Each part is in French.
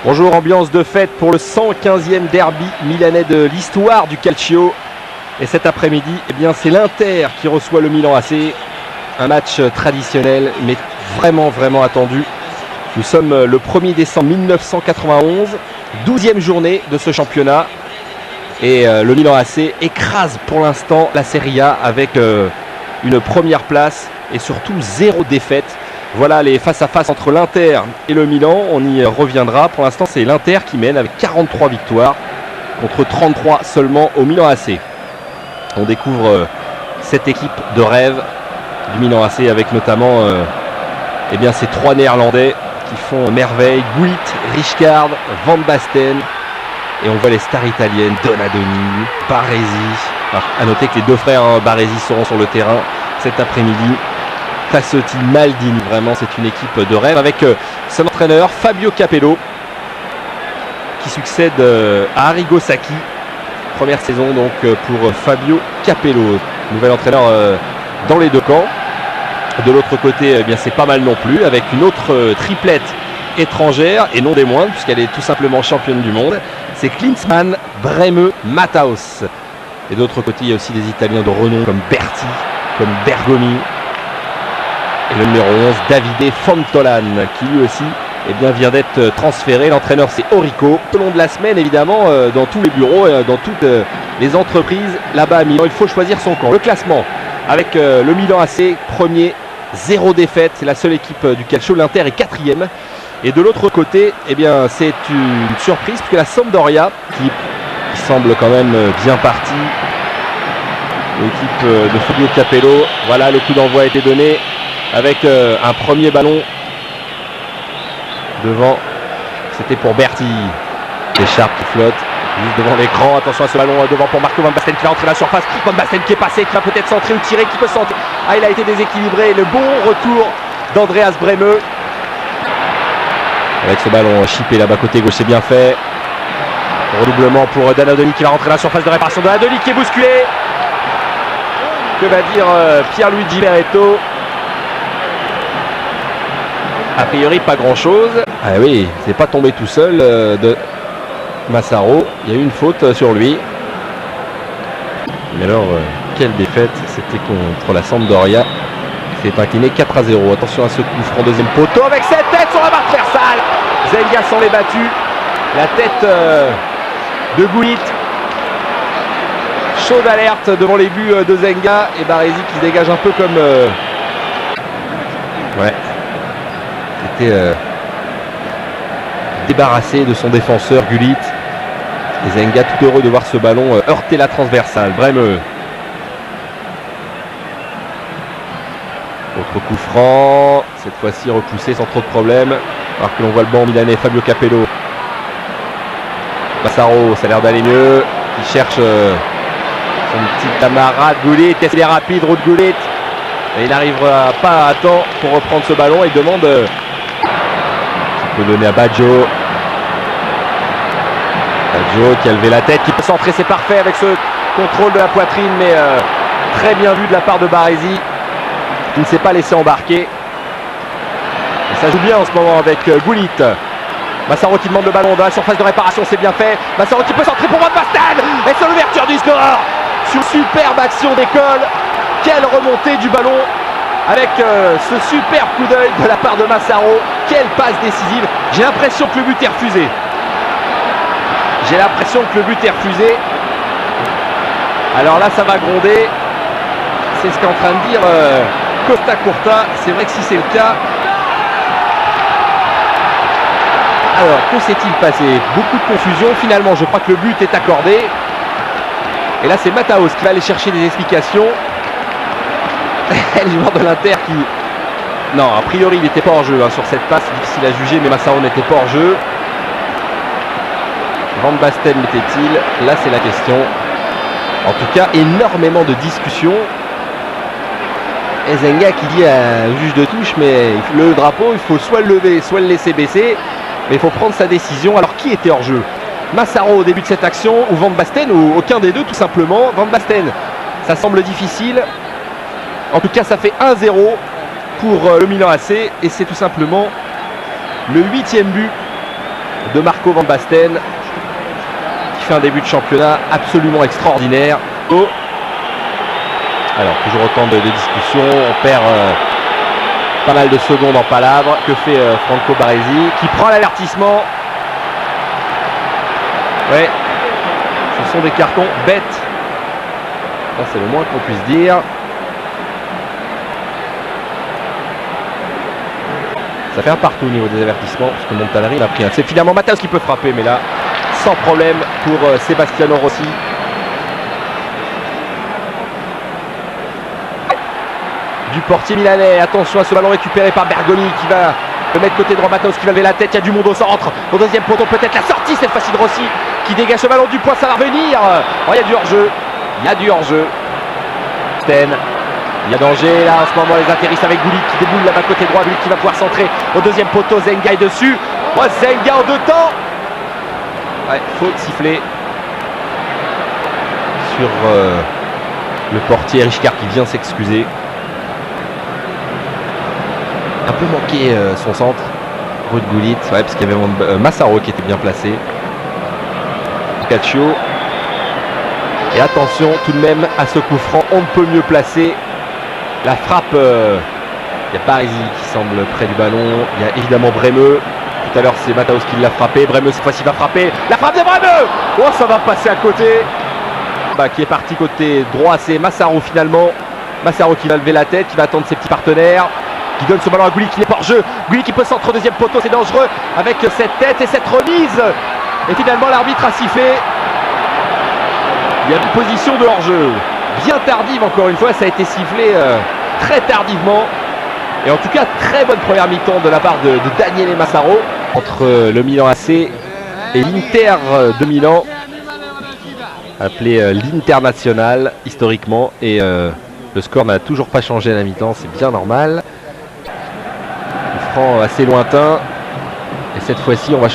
Bonjour, ambiance de fête pour le 115e derby milanais de l'histoire du calcio. Et cet après-midi, eh bien, c'est l'Inter qui reçoit le Milan AC. Un match traditionnel, mais vraiment attendu. Nous sommes le 1er décembre 1991, 12e journée de ce championnat. Et le Milan AC écrase pour l'instant la Serie A avec une première place et surtout 0 défaite. Voilà les face-à-face entre l'Inter et le Milan, on y reviendra. Pour l'instant, c'est l'Inter qui mène avec 43 victoires contre 33 seulement au Milan AC. On découvre cette équipe de rêve du Milan AC avec notamment eh bien, ces 3 Néerlandais qui font merveille. Gullit, Rijkaard, Van Basten. Et on voit les stars italiennes, Donadoni, Baresi. Alors, à noter que les 2 frères Baresi seront sur le terrain cet après-midi. Tassotti, Maldini, vraiment c'est une équipe de rêve avec son entraîneur Fabio Capello qui succède à Arrigo Sacchi. Première saison donc pour Fabio Capello, nouvel entraîneur dans les 2 camps. De l'autre côté, eh bien c'est pas mal non plus avec une autre triplette étrangère et non des moindres puisqu'elle est tout simplement championne du monde. C'est Klinsmann, Breme, Matthaus. Et de l'autre côté, il y a aussi des Italiens de renom comme Berti, comme Bergomi. Et le numéro 11, Davide Fontolan, qui lui aussi eh bien, vient d'être transféré. L'entraîneur, c'est Orico. Tout au long de la semaine, évidemment, dans tous les bureaux, dans toutes les entreprises, là-bas à Milan, il faut choisir son camp. Le classement, avec le Milan AC, premier, 0 défaite. C'est la seule équipe du calcio. L'Inter est 4e. Et de l'autre côté, eh bien, c'est une surprise, puisque la Sampdoria, qui semble quand même bien partie, l'équipe de Fabio Capello, voilà, le coup d'envoi a été donné. Avec un premier ballon devant, c'était pour Berti. L'écharpe qui flotte juste devant l'écran. Attention à ce ballon devant pour Marco Van Basten qui va entrer dans la surface. Van Basten qui est passé, qui va peut-être centrer ou tirer, qui peut centrer. Ah, il a été déséquilibré. Le bon retour d'Andreas Breme. Avec ce ballon chippé là-bas côté gauche, c'est bien fait. Redoublement pour Donadoni qui va rentrer dans la surface de réparation. Donadoni qui est bousculé. Que va dire Pierluigi Beretto? A priori, pas grand-chose. Ah oui, c'est pas tombé tout seul de Massaro. Il y a eu une faute sur lui. Mais alors, quelle défaite. C'était contre la Sampdoria. Qui s'est incliné 4-0. Attention à ce coup franc, deuxième poteau avec cette tête sur la barre transversale. Zenga s'en est battu. La tête de Gullit. Chaud d'alerte devant les buts de Zenga. Et Baresi qui se dégage un peu comme... Ouais. Était débarrassé de son défenseur Gullit. Et Zenga tout heureux de voir ce ballon heurter la transversale. Breme. Autre coup franc. Cette fois-ci repoussé sans trop de problème. Alors que l'on voit le banc milanais Fabio Capello. Massaro, ça a l'air d'aller mieux. Il cherche son petit camarade Gullit. Il est rapide, Ruud Gullit. Et il n'arrivera pas à temps pour reprendre ce ballon. Il demande... peut donner à Baggio. Baggio qui a levé la tête, qui peut centrer, c'est parfait avec ce contrôle de la poitrine, mais très bien vu de la part de Baresi, qui ne s'est pas laissé embarquer. Et ça joue bien en ce moment avec Gullit. Massaro qui demande le ballon dans la surface de réparation, c'est bien fait. Massaro qui peut centrer pour Van Basten. Et c'est l'ouverture du score sur superbe action d'école. Quelle remontée du ballon avec ce superbe coup d'œil de la part de Massaro. Quelle passe décisive. J'ai l'impression que le but est refusé. Alors là, ça va gronder. C'est ce qu'est en train de dire Costa Curta. C'est vrai que si c'est le cas... Alors, que s'est-il passé? Beaucoup de confusion. Finalement, je crois que le but est accordé. Et là, c'est Matthaus qui va aller chercher des explications. Le joueur de l'Inter qui... Non, a priori, il n'était pas hors jeu sur cette passe. Difficile à juger, mais Massaro n'était pas hors jeu. Van Basten l'était-il? Là, c'est la question. En tout cas, énormément de discussions. Et Zenga qui dit à un juge de touche, mais le drapeau, il faut soit le lever, soit le laisser baisser. Mais il faut prendre sa décision. Alors, qui était hors jeu? Massaro au début de cette action ou Van Basten, ou aucun des deux, tout simplement. Van Basten, ça semble difficile. En tout cas, ça fait 1-0 pour le Milan AC et c'est tout simplement le 8e but de Marco Van Basten, qui fait un début de championnat absolument extraordinaire. Oh. Alors, toujours autant de discussions, on perd pas mal de secondes en palabres. Que fait Franco Baresi, qui prend l'avertissement? Ouais, ce sont des cartons bêtes. Ça, c'est le moins qu'on puisse dire. Ça fait un partout au niveau des avertissements, parce que Montanari il a pris un. C'est finalement Matthaus qui peut frapper, mais là, sans problème pour Sebastiano Rossi. Du portier milanais, attention à ce ballon récupéré par Bergoni qui va le mettre côté droit. Matthaus qui va lever la tête, il y a du monde au centre. Au deuxième poteau, peut-être la sortie cette fois-ci de Rossi qui dégage le ballon du poing, ça va revenir. Oh, il y a du hors-jeu, il y a du hors-jeu. Sten. Il y a danger là en ce moment, les atterrissent avec Gullit qui déboule là-bas côté droit. Gullit qui va pouvoir centrer au deuxième poteau. Zenga est dessus. Oh, Zenga en deux temps. Ouais, faute sifflée sur le portier Richcard qui vient s'excuser. Un peu manqué son centre. Ruud Gullit, ouais, parce qu'il y avait Massaro qui était bien placé. Calcio. Et attention tout de même à ce coup franc, on ne peut mieux placer. La frappe, il y a Baresi qui semble près du ballon. Il y a évidemment Bremeux. Tout à l'heure c'est Matthaus qui l'a frappé. Bremeux cette fois-ci va frapper. La frappe de Bremeux. Oh, ça va passer à côté. Qui est parti côté droit, c'est Massaro finalement. Massaro qui va lever la tête, qui va attendre ses petits partenaires. Qui donne ce ballon à Gullit qui est hors jeu. Gullit qui peut centrer au deuxième poteau, c'est dangereux avec cette tête et cette remise. Et finalement l'arbitre a sifflé. Il y a une position de hors-jeu bien tardive encore une fois, ça a été sifflé très tardivement. Et en tout cas très bonne première mi-temps de la part de Daniele Massaro entre le Milan AC et l'Inter de Milan, appelé l'Internazionale historiquement. Et le score n'a toujours pas changé à la mi-temps, c'est bien normal. Assez lointain et cette fois-ci on va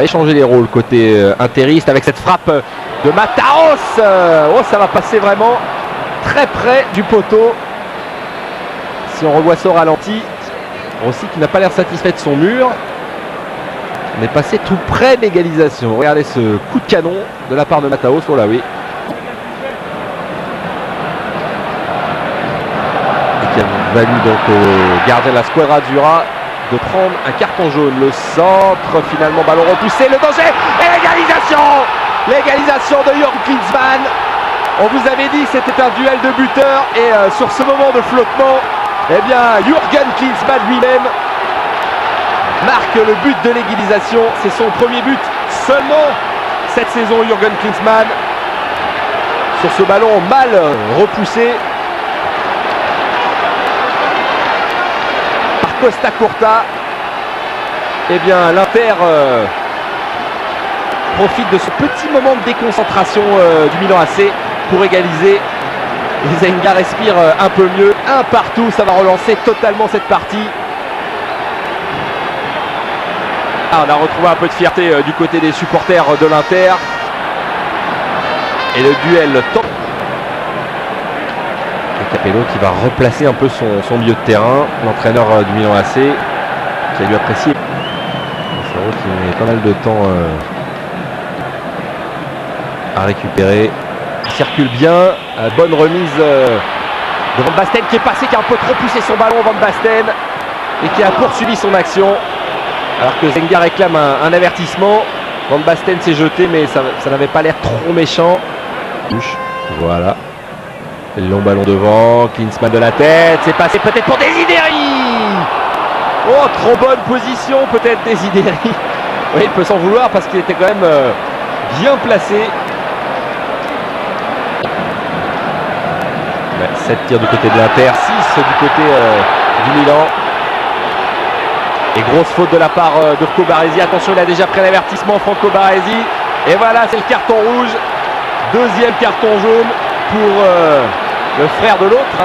échanger les rôles côté interiste avec cette frappe de Matthaus. Oh, ça va passer vraiment très près du poteau si on revoit ça au ralenti. Rossi qui n'a pas l'air satisfait de son mur. On est passé tout près de l'égalisation. Regardez ce coup de canon de la part de Matthaus. Oh là oui, et qui a valu donc au gardien de la Squadra Azzurra de prendre un carton jaune. Le centre, finalement ballon repoussé, le danger et l'égalisation de Jürgen Klinsmann. On vous avait dit que c'était un duel de buteurs et sur ce moment de flottement, eh bien Jürgen Klinsmann lui-même marque le but de l'égalisation. C'est son premier but seulement cette saison, Jürgen Klinsmann, sur ce ballon mal repoussé Costa Curta. Eh bien l'Inter profite de ce petit moment de déconcentration du Milan AC pour égaliser. Les Zenga respire un peu mieux. Un partout, ça va relancer totalement cette partie. On a retrouvé un peu de fierté du côté des supporters de l'Inter. Et le duel top. Capello qui va replacer un peu son milieu de terrain, l'entraîneur du Milan AC qui a dû apprécier. Massaro qui met pas mal de temps à récupérer. Il circule bien, bonne remise de Van Basten qui est passé, qui a un peu trop poussé son ballon, Van Basten, et qui a poursuivi son action alors que Zenga réclame un avertissement. Van Basten s'est jeté mais ça n'avait pas l'air trop méchant. Voilà. Le long ballon devant, Klinsmann de la tête, c'est passé peut-être pour Desideri. Oh, trop bonne position peut-être Desideri. Oui, il peut s'en vouloir parce qu'il était quand même bien placé. 7 tirs du côté de l'Inter, 6 du côté du Milan. Et grosse faute de la part de Franco Baresi. Attention, il a déjà pris l'avertissement, Franco Baresi. Et voilà, c'est le carton rouge. Deuxième carton jaune pour le frère de l'autre.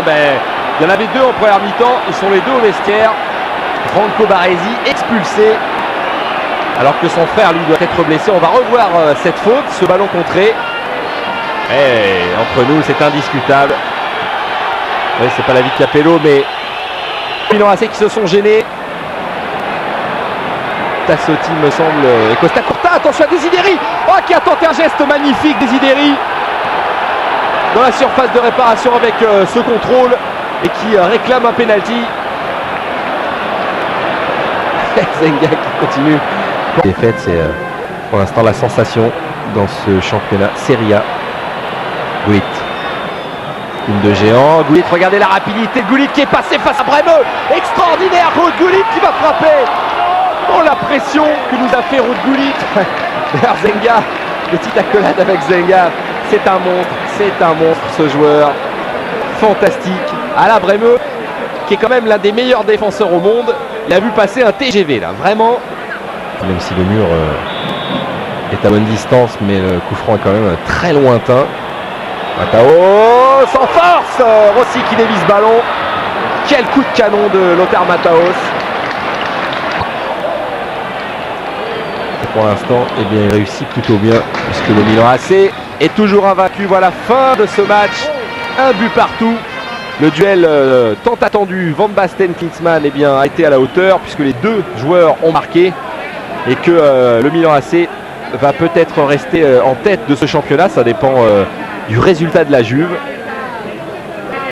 Il y en avait deux en première mi-temps, ils sont les deux au vestiaire. Franco Baresi expulsé alors que son frère lui doit être blessé. On va revoir cette faute, ce ballon contré. Et entre nous c'est indiscutable. Oui, c'est pas l'avis de Capello, mais Milan AC qui se sont gênés. Tassotti me semble, et Costa Curta, attention à Desideri, oh, qui a tenté un geste magnifique, Desideri, dans la surface de réparation avec ce contrôle, et qui réclame un penalty. Zenga qui continue. Défaite, c'est pour l'instant la sensation dans ce championnat Serie A. Gullit, une de géant, Gullit, regardez la rapidité, Gullit qui est passé face à Bremeux, extraordinaire, Ruud Gullit qui va frapper. Oh, la pression que nous a fait Ruud Gullit. Vers Zenga, petite accolade avec Zenga, c'est un monstre ce joueur, fantastique. À la Bremeux, qui est quand même l'un des meilleurs défenseurs au monde, il a vu passer un TGV là, vraiment. Même si le mur est à bonne distance, mais le coup franc est quand même très lointain. Mataos sans force, Rossi qui dévie ce ballon. Quel coup de canon de Lothar Mataos. Et pour l'instant, eh bien, il réussit plutôt bien, puisque le Milan AC est toujours invaincu. Voilà, fin de ce match, un but partout. Le duel tant attendu Van Basten-Klinsmann eh bien, a été à la hauteur, puisque les deux joueurs ont marqué, et que le Milan AC va peut-être rester en tête de ce championnat. Ça dépend du résultat de la Juve.